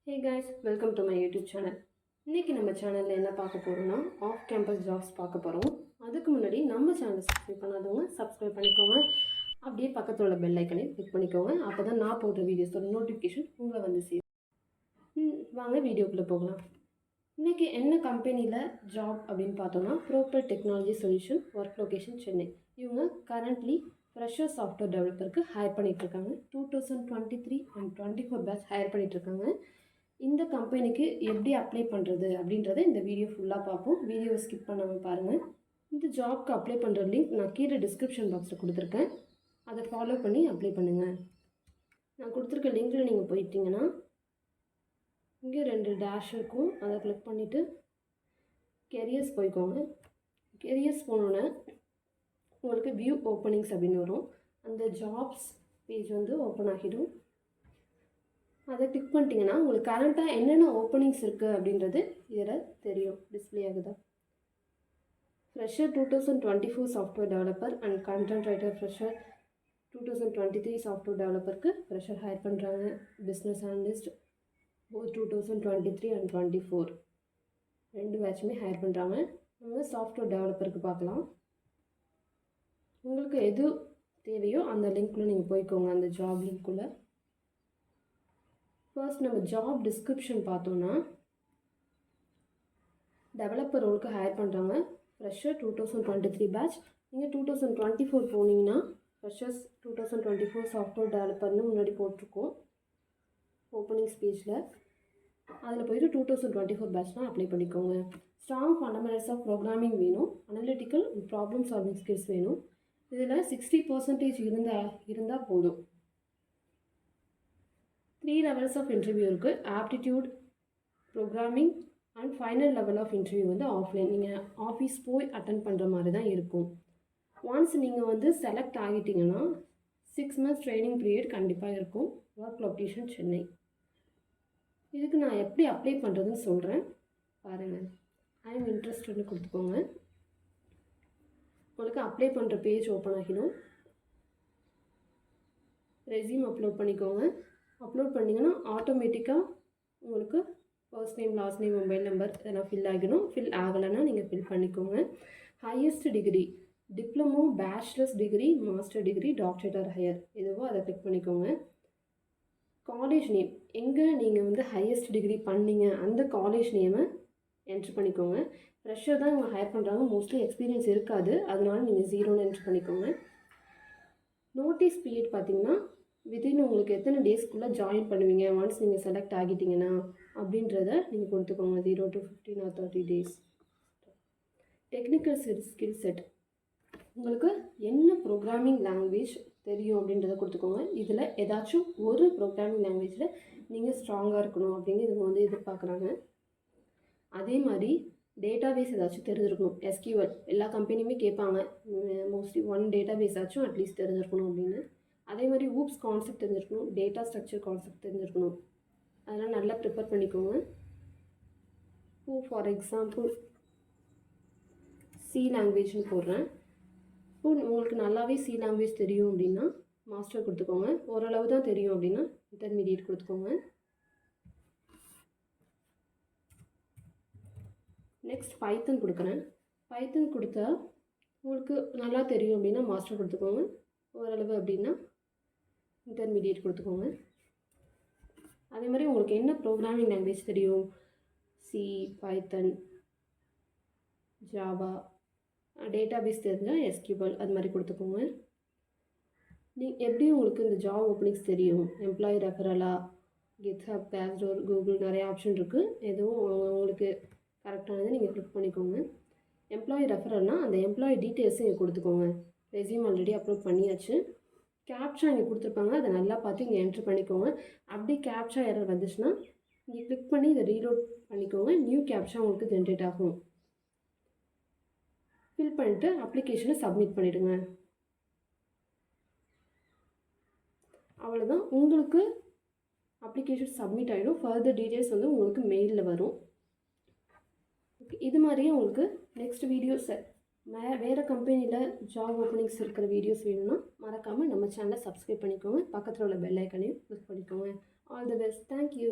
Hey guys, welcome to my YouTube channel. இன்றைக்கி நம்ம சேனலில் என்ன பார்க்க போகிறோம்னா ஆஃப் கேம்பஸ் ஜாப்ஸ் பார்க்க போகிறோம். அதுக்கு முன்னாடி நம்ம சேனலை சப்ஸ்கிரைப் பண்ணாதவங்க சப்ஸ்கிரைப் பண்ணிக்கோங்க. அப்படியே பக்கத்தில் உள்ள பெல் ஐக்கனை கிளிக் பண்ணிக்கோங்க. அப்போ தான் நான் போடுற வீடியோஸோட நோட்டிஃபிகேஷன் உங்களை வந்து சேரும். வாங்க வீடியோக்குள்ளே போகலாம். இன்றைக்கி என்ன கம்பெனியில் ஜாப் அப்படின்னு பார்த்தோன்னா proper technology solution, work location Chennai. இவங்க கரண்ட்லி ஃப்ரெஷர் சாஃப்ட்வேர் டெவலப்பருக்கு ஹையர் பண்ணிகிட்ருக்காங்க. 2023 and 24 பேட்ச் ஹையர் பண்ணிகிட்ருக்காங்க. இந்த கம்பெனிக்கு எப்படி அப்ளை பண்ணுறது அப்படின்றத இந்த வீடியோ ஃபுல்லாக பார்ப்போம். வீடியோவை ஸ்கிப் பண்ணாமல் பாருங்கள். இந்த ஜாப்க்கு அப்ளை பண்ணுற லிங்க் நான் கீழே டிஸ்கிரிப்ஷன் பாக்ஸில் கொடுத்துருக்கேன். அதை ஃபாலோ பண்ணி அப்ளை பண்ணுங்கள். நான் கொடுத்துருக்க லிங்கில் நீங்கள் போயிட்டீங்கன்னா இங்கே 2 டேஷ் இருக்கும். அதை கிளிக் பண்ணிவிட்டு கெரியர்ஸ் போய்க்கோங்க. கெரியர்ஸ் போனோன்னே உங்களுக்கு வியூ ஓப்பனிங்ஸ் அப்படின்னு வரும். அந்த ஜாப்ஸ் பேஜ் வந்து ஓப்பன் ஆகிடும். அதை கிளிக் பண்ணிட்டீங்கன்னா உங்களுக்கு கரண்ட்டாக என்னென்ன ஓப்பனிங்ஸ் இருக்குது அப்படின்றது இதில் தெரியும், டிஸ்பிளே ஆகுதா. Fresher 2024 software developer and content writer fresher 2023 software டெவலப்பருக்கு ஃப்ரெஷர் ஹையர் பண்ணுறாங்க. பிஸ்னஸ் அனலிஸ்ட் 2023 and 24 2 பேட்சுமே ஹையர் பண்ணுறாங்க. நம்ம சாஃப்ட்வேர் டெவலப்பருக்கு பார்க்கலாம். உங்களுக்கு எது தேவையோ அந்த லிங்க்குள்ளே நீங்கள் போய்க்கோங்க, அந்த ஜாப் லிங்க்குள்ளே. ஃபர்ஸ்ட் நம்ம ஜாப் டிஸ்கிரிப்ஷன் பார்த்தோன்னா டெவலப்பர் ரோலுக்கு ஹையர் பண்ணுறாங்க. Fresher 2023 batch. நீங்கள் 2024 போனீங்கன்னா ஃப்ரெஷர்ஸ் 2024 சாஃப்ட்வேர் டெவலப்பர்னு முன்னாடி போட்டிருக்கோம் ஓப்பனிங்ஸ் பேஜில். அதில் போய்ட்டு 2024 பேட்ச்னால் அப்ளை பண்ணிக்கோங்க. ஸ்ட்ராங் ஃபண்டமெண்டல்ஸ் ஆஃப் ப்ரோக்ராமிங் வேணும். அனலிட்டிக்கல் ப்ராப்ளம் சால்விங் ஸ்கில்ஸ் வேணும். இதில் 60% இருந்தால் போதும். 3 levels ஆஃப் இன்டர்வியூ இருக்குது. Aptitude, programming and final level of interview வந்து ஆஃப்லைன். நீங்கள் ஆஃபீஸ் போய் அட்டன் பண்ணுற மாதிரி தான் இருக்கும். ஒன்ஸ் நீங்கள் வந்து செலக்ட் ஆகிட்டிங்கன்னா 6 months ட்ரைனிங் பீரியட் கண்டிப்பாக இருக்கும். Work location Chennai. இதுக்கு நான் எப்படி அப்ளை பண்ணுறதுன்னு சொல்கிறேன் பாருங்கள். ஐ எம் இன்ட்ரெஸ்டட்னு கொடுத்துக்கோங்க. உங்களுக்கு அப்ளை பண்ணுற பேஜ் ஓப்பன் ஆகிடும். ரெஸ்யூம் அப்லோட் பண்ணிக்கோங்க. அப்லோட் பண்ணிங்கன்னா ஆட்டோமேட்டிக்காக உங்களுக்கு first name, last name, mobile number இதெல்லாம் ஃபில் ஆகிடும். ஃபில் ஆகலைன்னா நீங்கள் ஃபில் பண்ணிக்கோங்க. Highest degree diploma, bachelors degree, master degree, doctorate or higher எதுவோ அதை கிளிக் பண்ணிக்கோங்க. காலேஜ் நேம், எங்கே நீங்கள் வந்து ஹையஸ்ட் டிகிரி பண்ணீங்க அந்த காலேஜ் நேமை என்ட்ரு பண்ணிக்கோங்க. ஃப்ரெஷர் தான் இவங்க ஹையர் பண்ணுறாங்க. மோஸ்ட்லி எக்ஸ்பீரியன்ஸ் இருக்காது, அதனால நீங்கள் 0ன்னு என்ட்ரு பண்ணிக்கோங்க. நோட்டீஸ் பீரியட் பார்த்தீங்கன்னா வித்தின் உங்களுக்கு எத்தனை டேஸ்க்குள்ளே ஜாயின் பண்ணுவீங்க ஒன்ஸ் நீங்கள் செலக்ட் ஆகிட்டிங்கன்னா அப்படின்றத நீங்கள் கொடுத்துக்கோங்க. 0 to 15 or 30 days. Technical skill set, உங்களுக்கு என்ன ப்ரோக்ராமிங் லாங்குவேஜ் தெரியும் அப்படின்றத கொடுத்துக்கோங்க. இதில் ஏதாச்சும் ஒரு ப்ரோக்ராமிங் லாங்குவேஜில் நீங்கள் ஸ்ட்ராங்காக இருக்கணும் அப்படின்னு இவங்க வந்து எதிர்பார்க்குறாங்க. அதே மாதிரி டேட்டாபேஸ் ஏதாச்சும் தெரிஞ்சிருக்கணும். SQL எல்லா கம்பெனியுமே கேட்பாங்க. மோஸ்ட்லி 1 டேட்டாபேஸ் ஆச்சும் அட்லீஸ்ட் தெரிஞ்சிருக்கணும் அப்படின்னு. அதே மாதிரி ஊப்ஸ் கான்செப்ட் தெரிஞ்சிருக்கணும். டேட்டா ஸ்ட்ரக்சர் கான்செப்ட் தெரிஞ்சிருக்கணும். அதெல்லாம் நல்லா ப்ரிப்பேர் பண்ணிக்கோங்க. ஃபார் எக்ஸாம்பிள் சி லாங்குவேஜ்னு போடுறேன். உங்களுக்கு நல்லாவே சி லாங்குவேஜ் தெரியும் அப்படின்னா மாஸ்டர் கொடுத்துக்கோங்க. ஓரளவு தான் தெரியும் அப்படின்னா இன்டர்மீடியட் கொடுத்துக்கோங்க. நெக்ஸ்ட் பைத்தன் கொடுக்குறேன். பைத்தன் கொடுத்தா உங்களுக்கு நல்லா தெரியும் அப்படின்னா மாஸ்டர் கொடுத்துக்கோங்க. ஓரளவு அப்படின்னா இன்டர்மீடியட் கொடுத்துக்கோங்க. அதே மாதிரி உங்களுக்கு என்ன ப்ரோக்ராமிங் லாங்குவேஜ் தெரியும், சி, பைத்தன், ஜாவா, டேட்டாபேஸ் தெரிஞ்சால் SQL அது மாதிரி கொடுத்துக்கோங்க. எப்படி உங்களுக்கு இந்த ஜாப் ஓப்பனிங்ஸ் தெரியும், எம்ப்ளாயி ரெஃபரலா, GitHub, Glassdoor, கூகுள் நிறைய ஆப்ஷன் இருக்குது. எதுவும் உங்களுக்கு கரெக்டானது நீங்கள் கிளிக் பண்ணிக்கோங்க. எம்ப்ளாயி ரெஃபரல்னால் அந்த எம்ப்ளாயி டீட்டெயில்ஸும் இங்கே கொடுத்துக்கோங்க. ரெஸ்யூம் ஆல்ரெடி அப்லோட் பண்ணியாச்சு. கேப்சா இங்கே கொடுத்துருப்பாங்க, அதை நல்லா பார்த்து இங்கே என்ட்ரு பண்ணிக்கோங்க. அப்படி கேப்சா எரர் வந்துச்சுன்னா இங்கே கிளிக் பண்ணி இதை ரீலோட் பண்ணிக்கோங்க. நியூ கேப்சா உங்களுக்கு ஜென்ரேட் ஆகும். ஃபில் பண்ணிவிட்டு அப்ளிகேஷனை சப்மிட் பண்ணிவிடுங்க. அவ்வளோதான், உங்களுக்கு அப்ளிகேஷன் சப்மிட் ஆகிடும். ஃபர்தர் டீட்டெயில்ஸ் வந்து உங்களுக்கு மெயிலில் வரும். ஓகே, இது மாதிரியே உங்களுக்கு நெக்ஸ்ட் வீடியோஸ் வேறு கம்பெனியில் ஜாப் ஓப்பனிங்ஸ் இருக்கிற வீடியோஸ் வேணும்னா மறக்காமல் நம்ம சேனலை சப்ஸ்கிரைப் பண்ணிக்கோங்க. பக்கத்தில் உள்ள பெல் ஐக்கனையும் கிளிக் பண்ணிக்கோங்க. All the best. தேங்க்யூ.